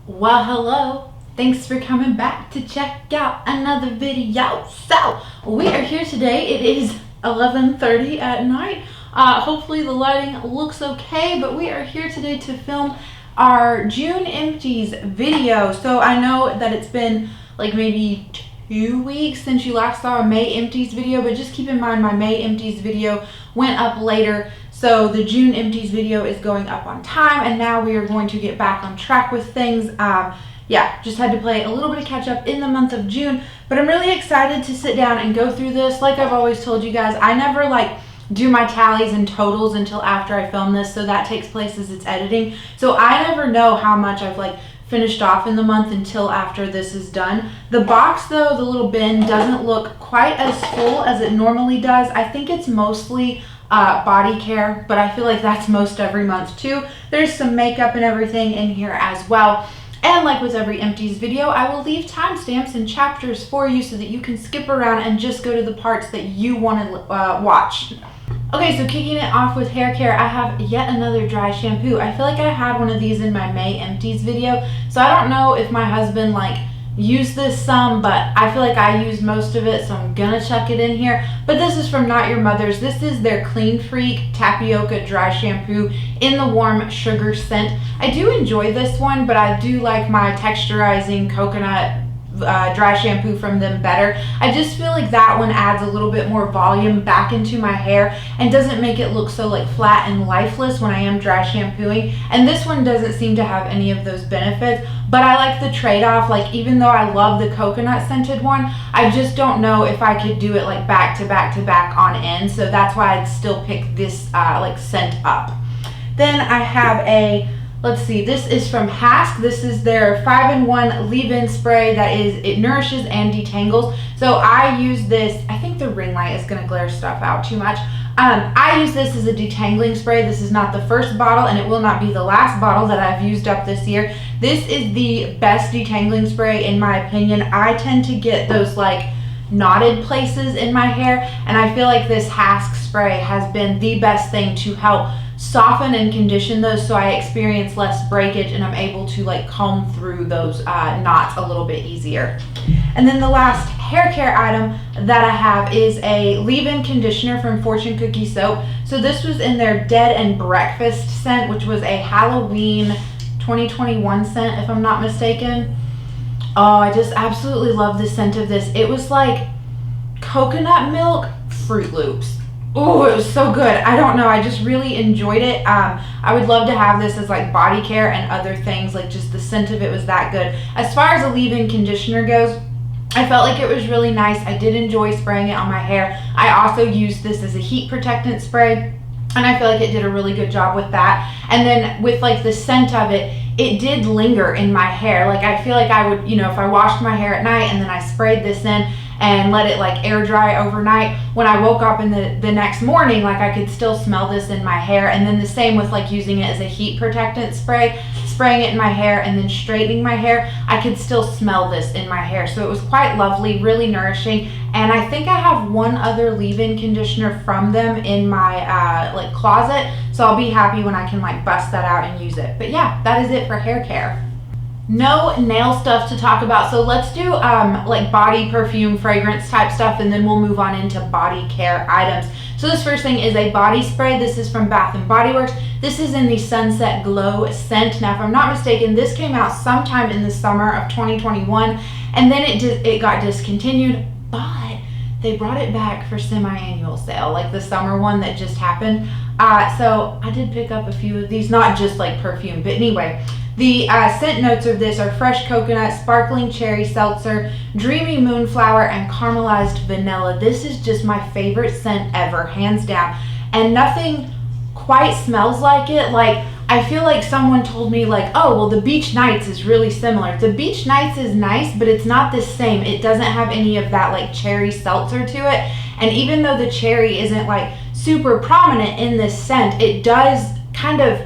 Well, hello. Thanks for coming back to check out another video. So, we are here today. It is 11:30 at night. Hopefully the lighting looks okay, but we are here today to film our June Empties video. So, I know that it's been like maybe 2 weeks since you last saw a May Empties video, but just keep in mind my May Empties video went up later. So the June Empties video is going up on time, and now we are going to get back on track with things. Yeah, just had to play a little bit of catch up in the month of June, but I'm really excited to sit down and go through this. Like I've always told you guys, I never do my tallies and totals until after I film this, so that takes place as it's editing. So I never know how much I've finished off in the month until after this is done. The box though, the little bin, doesn't look quite as full as it normally does. I think it's mostly body care, but I feel like that's most every month too. There's some makeup and everything in here as well. And like with every Empties video, I will leave timestamps and chapters for you so that you can skip around and just go to the parts that you want to watch. Okay, so kicking it off with hair care, I have yet another dry shampoo. I feel like I had one of these in my May Empties video, so I don't know if my husband used this some, but I feel like I used most of it, so I'm gonna chuck it in here. But this is from Not Your Mother's. This is their Clean Freak Tapioca Dry Shampoo in the warm sugar scent. I do enjoy this one, but I do like my texturizing coconut dry shampoo from them better. I just feel like that one adds a little bit more volume back into my hair and doesn't make it look so flat and lifeless when I am dry shampooing. And this one doesn't seem to have any of those benefits, but I like the trade-off. Even though I love the coconut scented one, I just don't know if I could do it back to back to back on end, so that's why I'd still pick this scent up. Then I have a, let's see, this is from Hask. This is their 5-in-1 leave-in spray it nourishes and detangles. So I use this, I think the ring light is gonna glare stuff out too much. I use this as a detangling spray. This is not the first bottle, and it will not be the last bottle that I've used up this year. This is the best detangling spray in my opinion. I tend to get those knotted places in my hair, and I feel like this Hask spray has been the best thing to help soften and condition those, so I experience less breakage and I'm able to comb through those knots a little bit easier. And then the last hair care item that I have is a leave-in conditioner from Fortune Cookie Soap. So this was in their Dead and Breakfast scent, which was a Halloween 2021 scent if I'm not mistaken. Oh, I just absolutely love the scent of this. It was like coconut milk Fruit Loops. Oh, it was so good. I don't know, I just really enjoyed it. I would love to have this as body care and other things, just the scent of it was that good. As far as a leave-in conditioner goes, I felt like it was really nice. I did enjoy spraying it on my hair. I also used this as a heat protectant spray, and I feel like it did a really good job with that. And then with the scent of it, it did linger in my hair. I feel like I would, if I washed my hair at night and then I sprayed this in and let it air dry overnight, when I woke up in the next morning, I could still smell this in my hair. And then the same with using it as a heat protectant spray, spraying it in my hair and then straightening my hair, I could still smell this in my hair. So it was quite lovely, really nourishing. And I think I have one other leave-in conditioner from them in my closet, so I'll be happy when I can bust that out and use it. But yeah, that is it for hair care. No nail stuff to talk about, so let's do body perfume fragrance type stuff, and then we'll move on into body care items. So this first thing is a body spray. This is from Bath & Body Works. This is in the Sunset Glow scent. Now if I'm not mistaken, this came out sometime in the summer of 2021, and then it got discontinued, but they brought it back for semi-annual sale, the summer one that just happened. So I did pick up a few of these, not just perfume, but anyway. The scent notes of this are fresh coconut, sparkling cherry seltzer, dreamy moonflower, and caramelized vanilla. This is just my favorite scent ever, hands down. And nothing quite smells like it. I feel like someone told me oh, well, the Beach Nights is really similar. The Beach Nights is nice, but it's not the same. It doesn't have any of that cherry seltzer to it. And even though the cherry isn't super prominent in this scent, it does kind of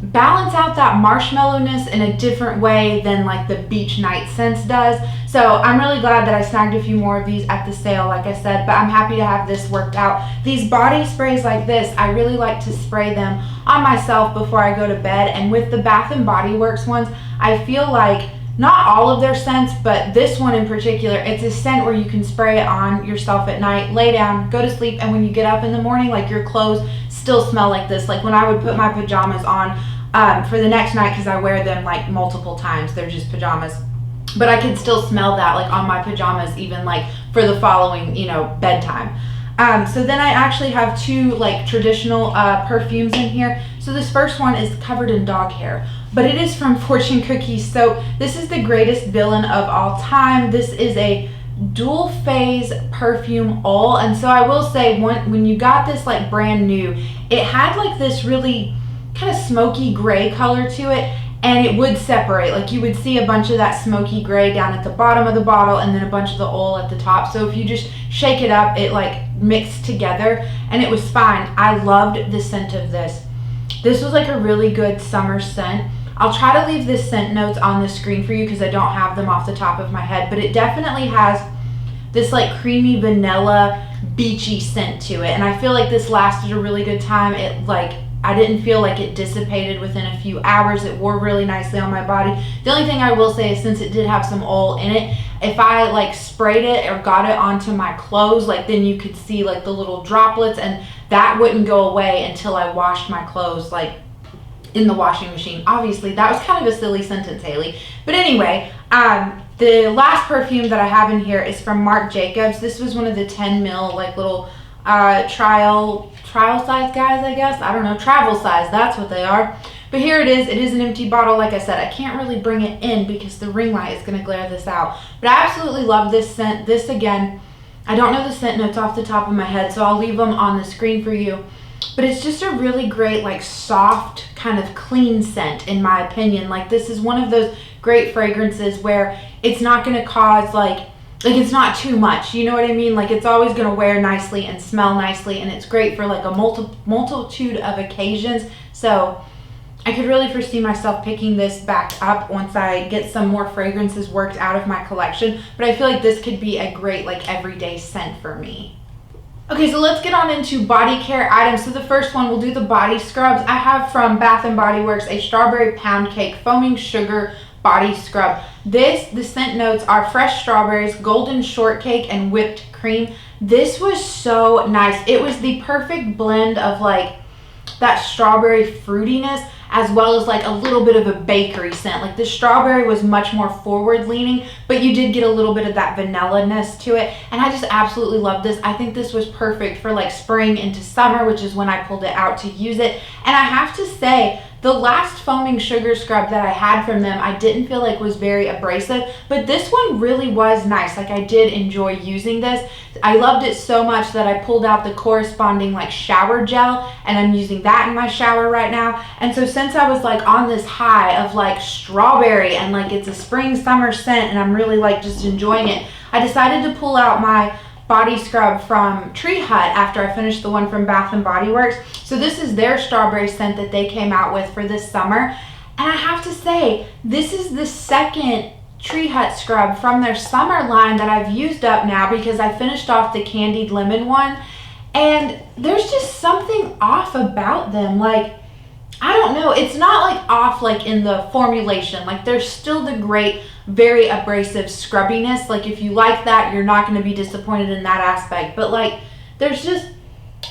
balance out that marshmallowness in a different way than the Beach Night scents does. So I'm really glad that I snagged a few more of these at the sale, like I said, but I'm happy to have this worked out. These body sprays like this, I really like to spray them on myself before I go to bed, and with the Bath & Body Works ones, I feel like not all of their scents, but this one in particular, it's a scent where you can spray it on yourself at night, lay down, go to sleep, and when you get up in the morning, like your clothes still smell like this. Like when I would put my pajamas on for the next night, because I wear them like multiple times, they're just pajamas, but I could still smell that like on my pajamas, even like for the following, you know, bedtime. So then I actually have two like traditional perfumes in here. So this first one is covered in dog hair, but it is from Fortune Cookies. So this is the greatest villain of all time. This is a dual phase perfume oil. And so I will say, when you got this like brand new, it had like this really kind of smoky gray color to it, and it would separate. Like you would see a bunch of that smoky gray down at the bottom of the bottle and then a bunch of the oil at the top. So if you just shake it up, it like mixed together, and it was fine. I loved the scent of this. This was like a really good summer scent. I'll try to leave the scent notes on the screen for you because I don't have them off the top of my head, but it definitely has this like creamy vanilla beachy scent to it, and I feel like this lasted a really good time. It like, I didn't feel like it dissipated within a few hours. It wore really nicely on my body. The only thing I will say is, since it did have some oil in it, if I like sprayed it or got it onto my clothes, like then you could see like the little droplets, and that wouldn't go away until I washed my clothes like in the washing machine. Obviously that was kind of a silly sentence, Haley, but anyway, the last perfume that I have in here is from Marc Jacobs. This was one of the 10 ml like little trial size guys, I guess. I don't know, travel size, that's what they are. But here it is. It is an empty bottle. Like I said, I can't really bring it in because the ring light is going to glare this out. But I absolutely love this scent. This, again, I don't know the scent notes off the top of my head, so I'll leave them on the screen for you. But it's just a really great, like, soft, kind of clean scent, in my opinion. Like, this is one of those great fragrances where it's not going to cause, like it's not too much, you know what I mean? Like, it's always going to wear nicely and smell nicely, and it's great for like a multitude of occasions. So I could really foresee myself picking this back up once I get some more fragrances worked out of my collection. But I feel like this could be a great like everyday scent for me. Okay, so let's get on into body care items. So the first one, we'll do the body scrubs. I have from Bath & Body Works a strawberry pound cake foaming sugar body scrub. The scent notes are fresh strawberries, golden shortcake, and whipped cream. This was so nice. It was the perfect blend of like that strawberry fruitiness as well as like a little bit of a bakery scent. Like the strawberry was much more forward leaning, but you did get a little bit of that vanilla-ness to it. And I just absolutely love this. I think this was perfect for like spring into summer, which is when I pulled it out to use it. And I have to say, the last foaming sugar scrub that I had from them, I didn't feel like was very abrasive, but this one really was nice. Like, I did enjoy using this. I loved it so much that I pulled out the corresponding like shower gel, and I'm using that in my shower right now. And so since I was like on this high of like strawberry and like it's a spring summer scent and I'm really like just enjoying it, I decided to pull out my body scrub from Tree Hut after I finished the one from Bath & Body Works. So this is their strawberry scent that they came out with for this summer. And I have to say, this is the second Tree Hut scrub from their summer line that I've used up now, because I finished off the candied lemon one. And there's just something off about them. Like, I don't know. It's not like off like in the formulation. Like, there's still the great, very abrasive scrubbiness. Like, if you like that, you're not going to be disappointed in that aspect. But like, there's just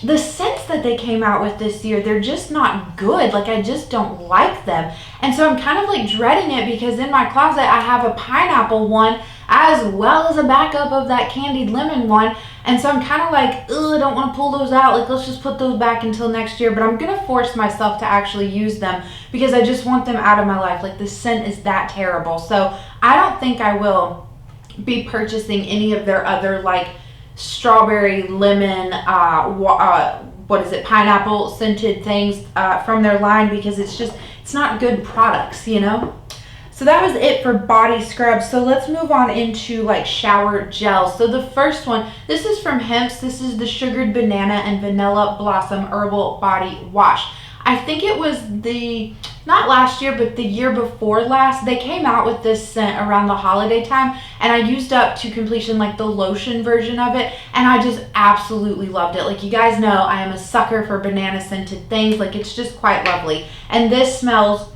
the scents that they came out with this year, they're just not good. Like, I just don't like them. And so I'm kind of like dreading it, because in my closet I have a pineapple one as well as a backup of that candied lemon one. And so I'm kind of like, ugh, I don't want to pull those out. Like, let's just put those back until next year. But I'm going to force myself to actually use them, because I just want them out of my life. Like, the scent is that terrible. So I don't think I will be purchasing any of their other like strawberry, lemon, pineapple scented things from their line, because it's not good products, you know? So that was it for body scrubs. So let's move on into like shower gels. So the first one, this is from Hemp's. This is the Sugared Banana and Vanilla Blossom Herbal Body Wash. I think it was not last year, but the year before last, they came out with this scent around the holiday time, and I used up to completion like the lotion version of it, and I just absolutely loved it. Like, you guys know I am a sucker for banana scented things. Like, it's just quite lovely. And this smells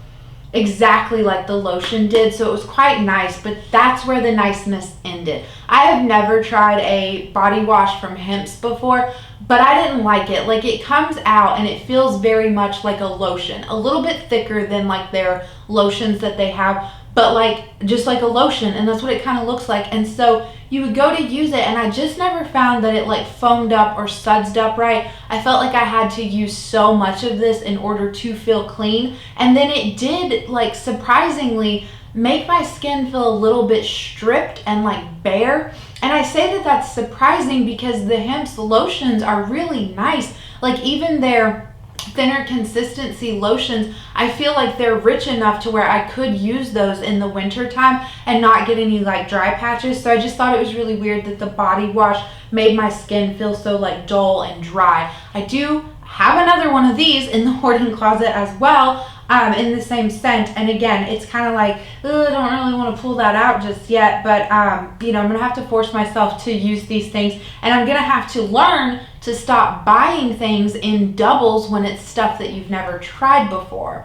exactly like the lotion did, so it was quite nice, but that's where the niceness ended. I have never tried a body wash from Hemp's before, but I didn't like it. Like, it comes out and it feels very much like a lotion, a little bit thicker than like their lotions that they have, but like just like a lotion, and that's what it kind of looks like. And so you would go to use it, and I just never found that it like foamed up or sudsed up right. I felt like I had to use so much of this in order to feel clean, and then it did like surprisingly make my skin feel a little bit stripped and like bare. And I say that that's surprising because the Hemp's lotions are really nice. Like, even their thinner consistency lotions, I feel like they're rich enough to where I could use those in the winter time and not get any like dry patches. So I just thought it was really weird that the body wash made my skin feel so like dull and dry. I do have another one of these in the hoarding closet as well, in the same scent, and again, it's kind of like, I don't really want to pull that out just yet, but you know, I'm gonna have to force myself to use these things, and I'm gonna have to learn to stop buying things in doubles when it's stuff that you've never tried before.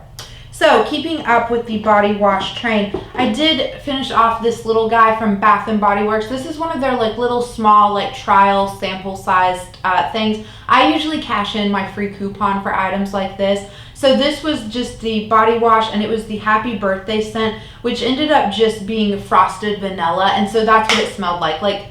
So, keeping up with the body wash train, I did finish off this little guy from Bath and Body Works. This is one of their like little small like trial sample sized things. I usually cash in my free coupon for items like this. So this was just the body wash, and it was the happy birthday scent, which ended up just being frosted vanilla, and so that's what it smelled like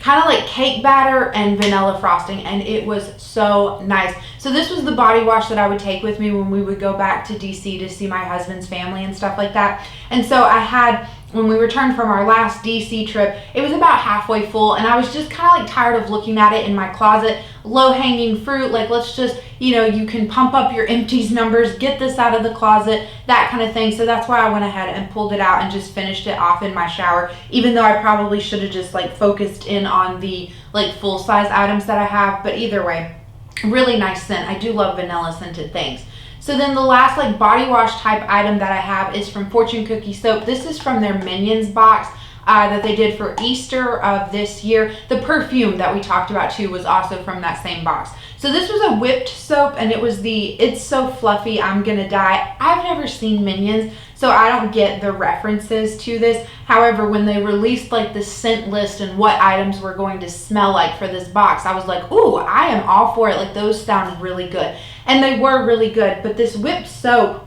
kind of like cake batter and vanilla frosting, and it was so nice. So this was the body wash that I would take with me when we would go back to DC to see my husband's family and stuff like that. And so I had, when we returned from our last DC trip, it was about halfway full, and I was just kind of like tired of looking at it in my closet. Low-hanging fruit, like, let's just, you know, you can pump up your empties numbers, get this out of the closet, that kind of thing. So that's why I went ahead and pulled it out and just finished it off in my shower, even though I probably should have just like focused in on the like full-size items that I have. But either way, really nice scent. I do love vanilla scented things. So then the last like body wash type item that I have is from Fortune Cookie Soap. This is from their Minions box that they did for Easter of this year. The perfume that we talked about too was also from that same box. So this was a whipped soap, and it was the It's So Fluffy I'm Gonna Die. I've never seen Minions, so I don't get the references to this. However, when they released like the scent list and what items were going to smell like for this box, I was like, ooh, I am all for it. Like, those sound really good. And they were really good. But this whipped soap,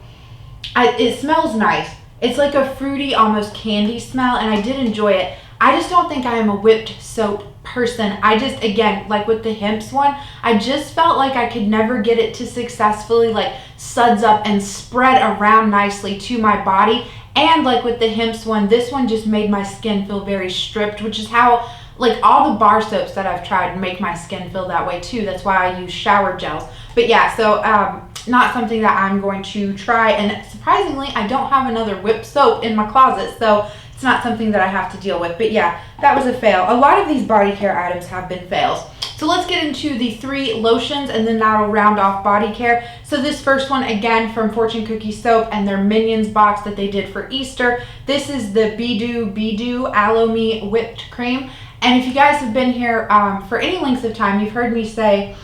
it smells nice. It's like a fruity, almost candy smell, and I did enjoy it. I just don't think I am a whipped soap person. I just, again, like with the Hemp's one, I just felt like I could never get it to successfully like suds up and spread around nicely to my body. And like with the Hemp's one, this one just made my skin feel very stripped, which is how like all the bar soaps that I've tried make my skin feel that way too. That's why I use shower gels. But yeah, so not something that I'm going to try, and surprisingly, I don't have another whipped soap in my closet, so it's not something that I have to deal with. But yeah, that was a fail. A lot of these body care items have been fails. So let's get into the 3 lotions, and then that'll round off body care. So this first one, again, from Fortune Cookie Soap and their Minions box that they did for Easter. This is the Be-Do Aloe Me Whipped Cream. And if you guys have been here for any length of time, you've heard me say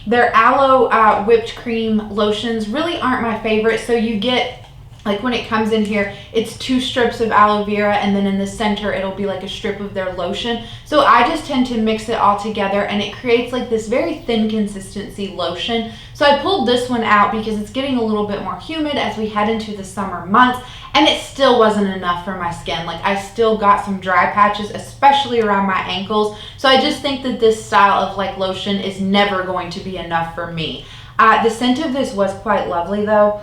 their aloe whipped cream lotions really aren't my favorite. So you get, like when it comes in here, it's 2 strips of aloe vera, and then in the center it'll be like a strip of their lotion. So I just tend to mix it all together, and it creates like this very thin consistency lotion. So I pulled this one out because it's getting a little bit more humid as we head into the summer months, and it still wasn't enough for my skin. Like, I still got some dry patches, especially around my ankles. So I just think that this style of like lotion is never going to be enough for me. The scent of this was quite lovely though.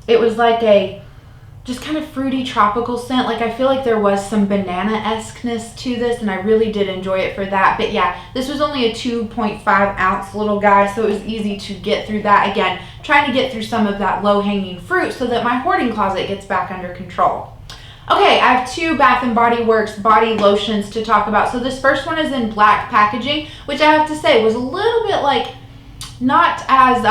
It was like a just kind of fruity tropical scent. Like, I feel like there was some banana-esqueness to this, and I really did enjoy it for that. But yeah, this was only a 2.5 ounce little guy, so it was easy to get through that. Again, trying to get through some of that low-hanging fruit so that my hoarding closet gets back under control. Okay, I have 2 Bath and Body Works body lotions to talk about. So this first one is in black packaging, which I have to say was a little bit like not as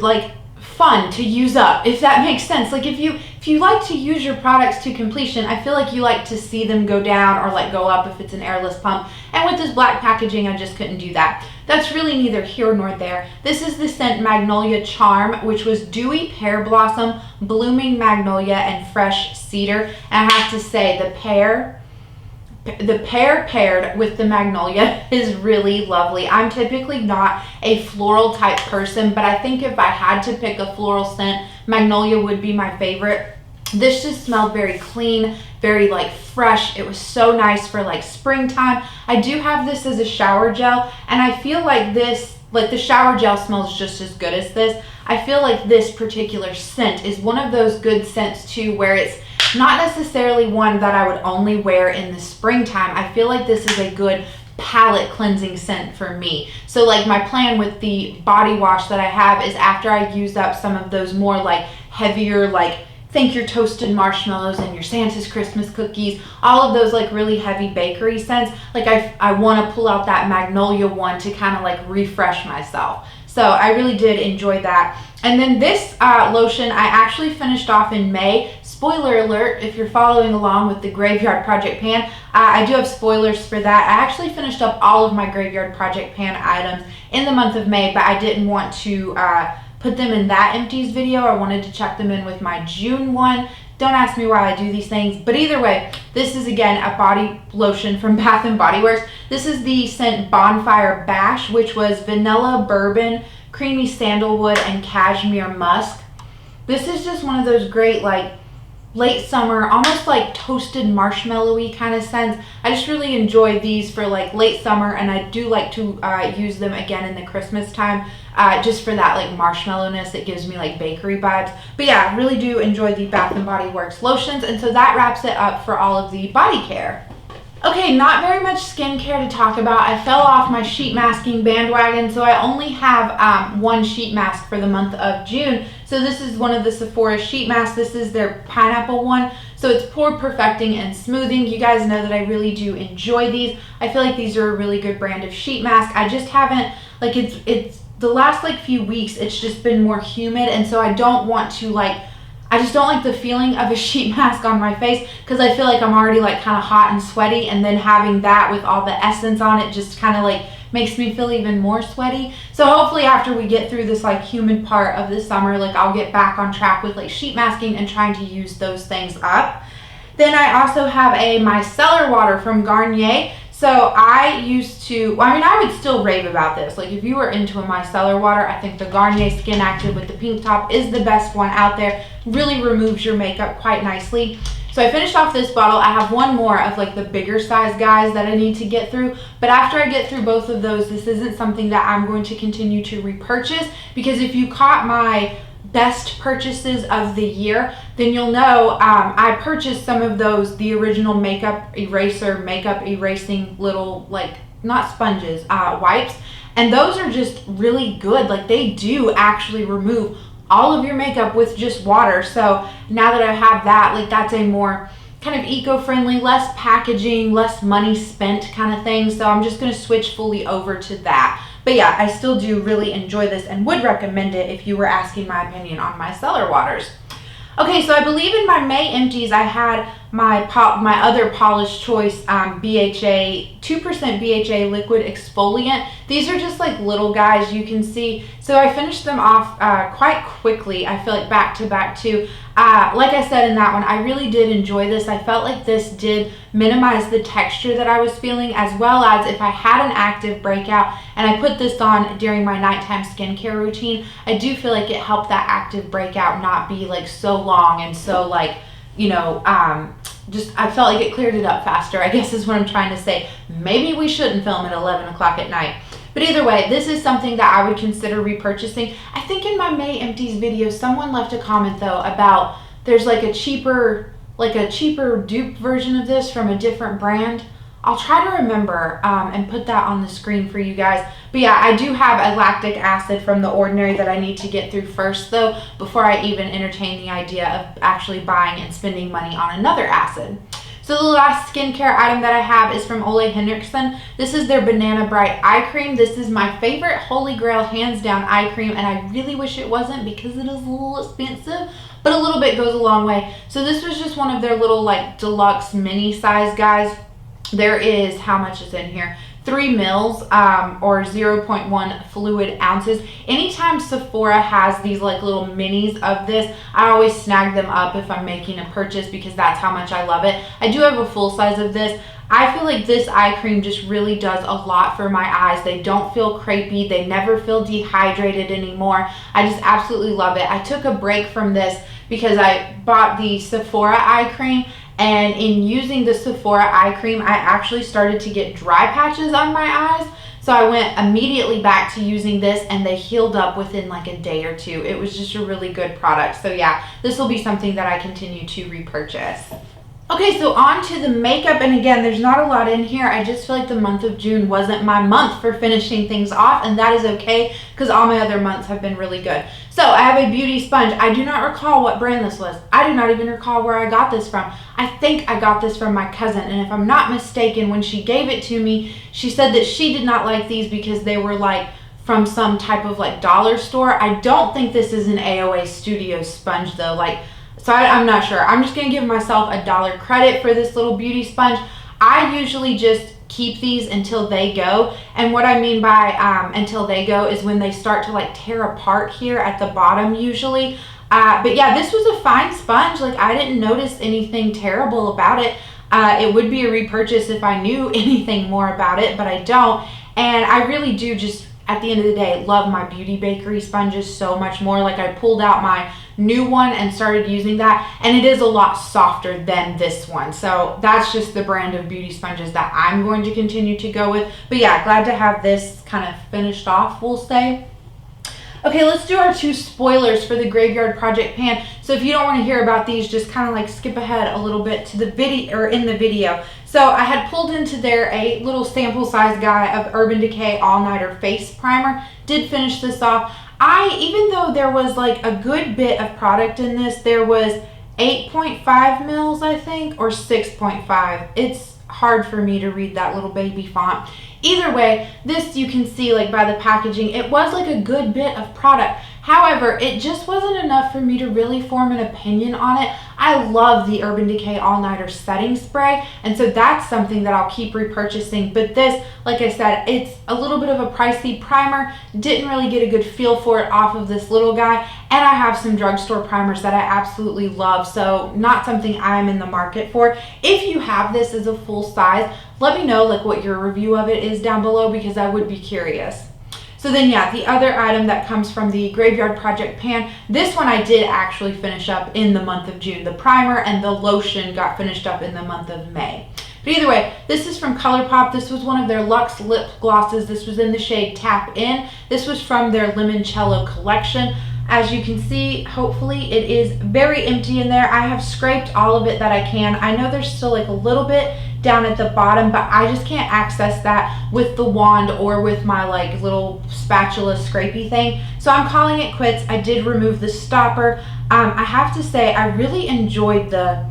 like fun to use up, if that makes sense. Like, if you if you like to use your products to completion, I feel like you like to see them go down or like go up if it's an airless pump. And with this black packaging, I just couldn't do that. That's really neither here nor there. This is the scent Magnolia Charm, which was dewy pear blossom, blooming magnolia, and fresh cedar. And I have to say, the pear paired with the magnolia is really lovely. I'm typically not a floral type person, but I think if I had to pick a floral scent, magnolia would be my favorite. This just smelled very clean, very like fresh. It was so nice for like springtime. I do have this as a shower gel, and I feel like this, like the shower gel smells just as good as this. I feel like this particular scent is one of those good scents too, where it's not necessarily one that I would only wear in the springtime. I feel like this is a good palette cleansing scent for me. So like my plan with the body wash that I have is after I use up some of those more like heavier, like think your toasted marshmallows and your Santa's Christmas cookies, all of those like really heavy bakery scents, like I want to pull out that magnolia one to kind of like refresh myself. So I really did enjoy that. And then this lotion I actually finished off in May. Spoiler alert, if you're following along with the Graveyard Project Pan, I do have spoilers for that. I actually finished up all of my Graveyard Project Pan items in the month of May, but I didn't want to put them in that empties video. I wanted to check them in with my June one. Don't ask me why I do these things, but either way, this is again a body lotion from Bath & Body Works. This is the scent Bonfire Bash, which was vanilla, bourbon, creamy sandalwood, and cashmere musk. This is just one of those great like late summer, almost like toasted marshmallowy kind of scents. I just really enjoy these for like late summer, and I do like to use them again in the Christmas time, just for that like marshmallowness. It gives me like bakery vibes. But yeah, I really do enjoy the Bath & Body Works lotions, and so that wraps it up for all of the body care. Okay, not very much skincare to talk about. I fell off my sheet masking bandwagon, so I only have one sheet mask for the month of June. So this is one of the Sephora sheet masks. This is their pineapple one. So it's pore perfecting and smoothing. You guys know that I really do enjoy these. I feel like these are a really good brand of sheet mask. I just haven't, like it's the last like few weeks, it's just been more humid, and so I don't want to like, I just don't like the feeling of a sheet mask on my face, because I feel like I'm already like kind of hot and sweaty, and then having that with all the essence on it just kind of like makes me feel even more sweaty. So hopefully after we get through this like humid part of the summer, like I'll get back on track with like sheet masking and trying to use those things up. Then I also have a micellar water from Garnier. So I used to, well, I mean, I would still rave about this. Like if you were into a micellar water, I think the Garnier Skin Active with the pink top is the best one out there. Really removes your makeup quite nicely. So I finished off this bottle. I have one more of like the bigger size guys that I need to get through. But after I get through both of those, this isn't something that I'm going to continue to repurchase, because if you caught my best purchases of the year, then you'll know I purchased some of those, the original makeup eraser, makeup erasing little like, not sponges, wipes. And those are just really good. Like they do actually remove all of your makeup with just water. So now that I have that, like that's a more kind of eco-friendly, less packaging, less money spent kind of thing. So I'm just going to switch fully over to that. But yeah, I still do really enjoy this and would recommend it if you were asking my opinion on micellar waters. Okay, so I believe in my May empties I had my other Polish Choice BHA, 2% BHA liquid exfoliant. These are just like little guys, you can see. So I finished them off quite quickly. I feel like back to back too. Like I said in that one, I really did enjoy this. I felt like this did minimize the texture that I was feeling, as well as if I had an active breakout and I put this on during my nighttime skincare routine, I do feel like it helped that active breakout not be like so long and so like, you know, just I felt like it cleared it up faster, I guess is what I'm trying to say. Maybe we shouldn't film at 11 o'clock at night. But either way, this is something that I would consider repurchasing. I think in my May empties video, someone left a comment though about there's like a cheaper dupe version of this from a different brand. I'll try to remember and put that on the screen for you guys. But yeah, I do have a lactic acid from The Ordinary that I need to get through first though, before I even entertain the idea of actually buying and spending money on another acid. So the last skincare item that I have is from Ole Henriksen. This is their Banana Bright Eye Cream. This is my favorite Holy Grail hands down eye cream, and I really wish it wasn't because it is a little expensive. but a little bit goes a long way. So this was just one of their little like deluxe mini size guys. There is, how much is in here? 3 mils or 0.1 fluid ounces. Anytime Sephora has these like little minis of this, I always snag them up if I'm making a purchase because that's how much I love it. I do have a full size of this. I feel like this eye cream just really does a lot for my eyes. They don't feel crepey. They never feel dehydrated anymore. I just absolutely love it. I took a break from this because I bought the Sephora eye cream, and in using the Sephora eye cream, I actually started to get dry patches on my eyes. So I went immediately back to using this and they healed up within like a day or two. It was just a really good product. So yeah, this will be something that I continue to repurchase. Okay, so on to the makeup, and again, there's not a lot in here. I just feel like the month of June wasn't my month for finishing things off, and that is okay because all my other months have been really good. So I have a beauty sponge. I do not recall what brand this was. I do not even recall where I got this from. I think I got this from my cousin, and if I'm not mistaken, when she gave it to me, she said that she did not like these because they were like from some type of like dollar store. I don't think this is an AOA Studio sponge though. So I'm not sure. I'm just going to give myself $1 credit for this little beauty sponge. I usually just keep these until they go. And what I mean by until they go is when they start to like tear apart here at the bottom usually. But yeah, this was a fine sponge. Like I didn't notice anything terrible about it. It would be a repurchase if I knew anything more about it, but I don't. And I really do just, at the end of the day, love my Beauty Bakery sponges so much more. Like I pulled out my new one and started using that, and it is a lot softer than this one. So that's just the brand of beauty sponges that I'm going to continue to go with. But yeah, glad to have this kind of finished off, we'll say. Okay, let's do our 2 spoilers for the Graveyard Project pan. So if you don't want to hear about these, just kind of like skip ahead a little bit to the video, or in the video. So I had pulled into there a little sample size guy of Urban Decay All Nighter Face Primer. Did finish this off. Even though there was like a good bit of product in this, there was 8.5 mils, I think, or 6.5. It's hard for me to read that little baby font. Either way, this you can see like by the packaging, it was like a good bit of product. However, it just wasn't enough for me to really form an opinion on it. I love the Urban Decay All Nighter Setting Spray, and so that's something that I'll keep repurchasing. But this, like I said, it's a little bit of a pricey primer. Didn't really get a good feel for it off of this little guy, and I have some drugstore primers that I absolutely love, so not something I'm in the market for. If you have this as a full size, let me know like what your review of it is down below because I would be curious. So then yeah, the other item that comes from the Graveyard Project pan, this one I did actually finish up in the month of June. The primer and the lotion got finished up in the month of May. But either way, this is from ColourPop. This was one of their Luxe lip glosses. This was in the shade Tap In. This was from their Limoncello collection. As you can see, hopefully it is very empty in there. I have scraped all of it that I can. I know there's still like a little bit down at the bottom, but I just can't access that with the wand or with my like little spatula scrapey thing. So I'm calling it quits. I did remove the stopper. I have to say I really enjoyed the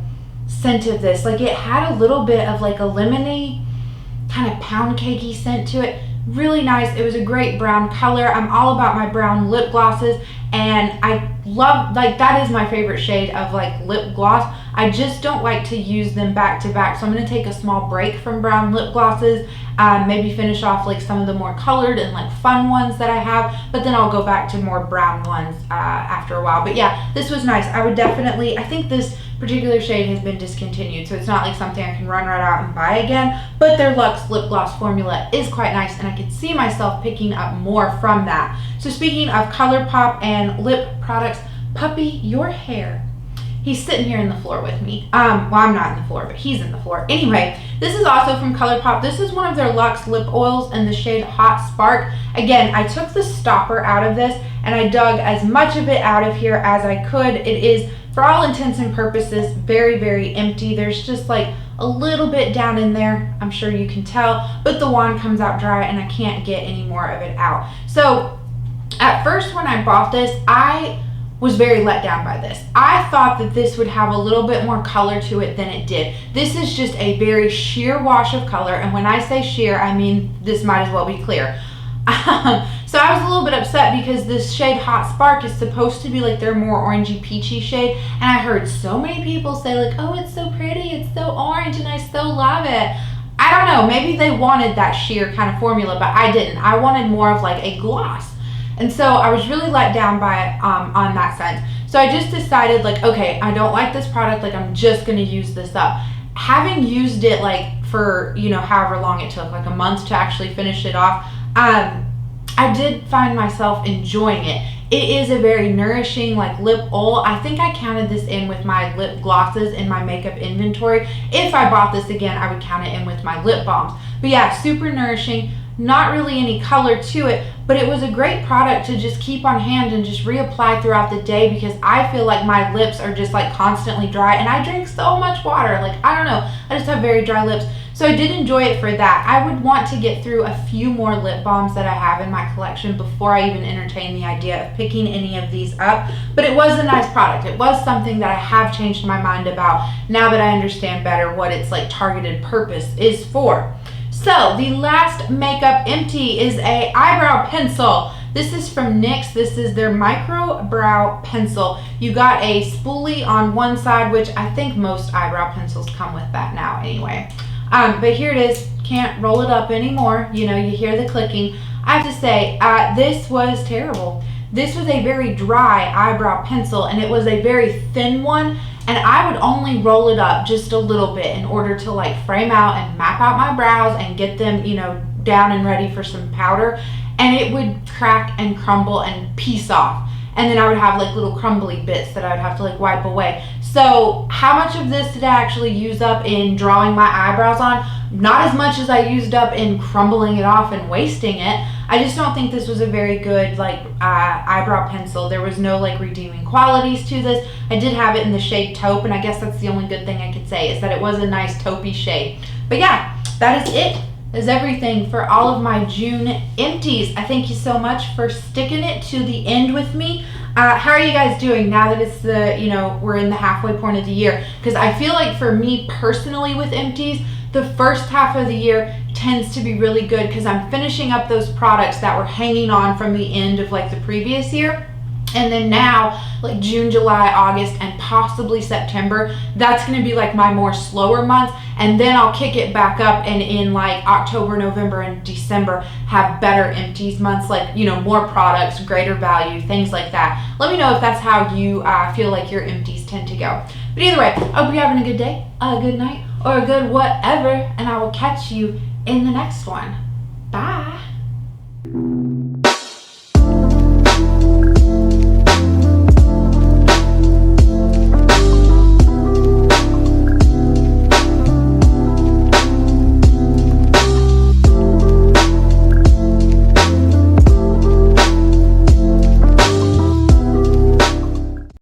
scent of this. Like it had a little bit of like a lemony kind of pound cakey scent to it. Really nice. It was a great brown color. I'm all about my brown lip glosses, and I love, like, that is my favorite shade of like lip gloss. I just don't like to use them back to back, so I'm going to take a small break from brown lip glosses, maybe finish off like some of the more colored and like fun ones that I have, but then I'll go back to more brown ones after a while. But yeah, this was nice. I would definitely, I think this particular shade has been discontinued, so it's not like something I can run right out and buy again, but their Luxe lip gloss formula is quite nice, and I could see myself picking up more from that. So speaking of ColourPop and lip products, Puppy, your hair. He's sitting here in the floor with me. Well, I'm not in the floor, but he's in the floor. Anyway, this is also from ColourPop. This is one of their Luxe lip oils in the shade Hot Spark. Again, I took the stopper out of this and I dug as much of it out of here as I could. It is, for all intents and purposes, very, very empty. There's just like a little bit down in there, I'm sure you can tell, but the wand comes out dry and I can't get any more of it out. So at first when I bought this, I was very let down by this. I thought that this would have a little bit more color to it than it did. This is just a very sheer wash of color, and when I say sheer, I mean this might as well be clear. So I was a little bit upset because this shade Hot Spark is supposed to be like their more orangey peachy shade, and I heard so many people say like, oh, it's so pretty, it's so orange, and I so love it. I don't know, maybe they wanted that sheer kind of formula, but I didn't. I wanted more of like a gloss. And so I was really let down by it on that sense. So I just decided like, okay, I don't like this product, like I'm just gonna use this up. Having used it like for, you know, however long it took, like a month to actually finish it off, I did find myself enjoying it. It is a very nourishing like lip oil. I think I counted this in with my lip glosses in my makeup inventory. If I bought this again, I would count it in with my lip balms. But yeah, super nourishing. Not really any color to it, but it was a great product to just keep on hand and just reapply throughout the day, because I feel like my lips are just like constantly dry, and I drink so much water. Like, I don't know, I just have very dry lips. So I did enjoy it for that. I would want to get through a few more lip balms that I have in my collection before I even entertain the idea of picking any of these up. But it was a nice product. It was something that I have changed my mind about now that I understand better what its like targeted purpose is for. So the last makeup empty is a eyebrow pencil. This is from NYX. This is their micro brow pencil. You got a spoolie on one side, which I think most eyebrow pencils come with that now anyway. But here it is. Can't roll it up anymore. You know, you hear the clicking. I have to say, this was terrible. This was a very dry eyebrow pencil, and it was a very thin one, and I would only roll it up just a little bit in order to like frame out and map out my brows and get them, you know, down and ready for some powder, and it would crack and crumble and piece off. And then I would have like little crumbly bits that I would have to like wipe away. So how much of this did I actually use up in drawing my eyebrows on? Not as much as I used up in crumbling it off and wasting it. I just don't think this was a very good like eyebrow pencil. There was no like redeeming qualities to this. I did have it in the shade taupe, and I guess that's the only good thing I could say, is that it was a nice taupey shade. But yeah, that is it. Is everything for all of my June empties. I thank you so much for sticking it to the end with me. How are you guys doing now that it's the, you know, we're in the halfway point of the year? Because I feel like for me personally with empties, the first half of the year tends to be really good because I'm finishing up those products that were hanging on from the end of like the previous year. And then now, like June, July, August, and possibly September, that's going to be like my more slower months. And then I'll kick it back up, and in like October, November, and December have better empties months, like, you know, more products, greater value, things like that. Let me know if that's how you feel like your empties tend to go. But either way, I hope you're having a good day, a good night, or a good whatever, and I will catch you in the next one. Bye.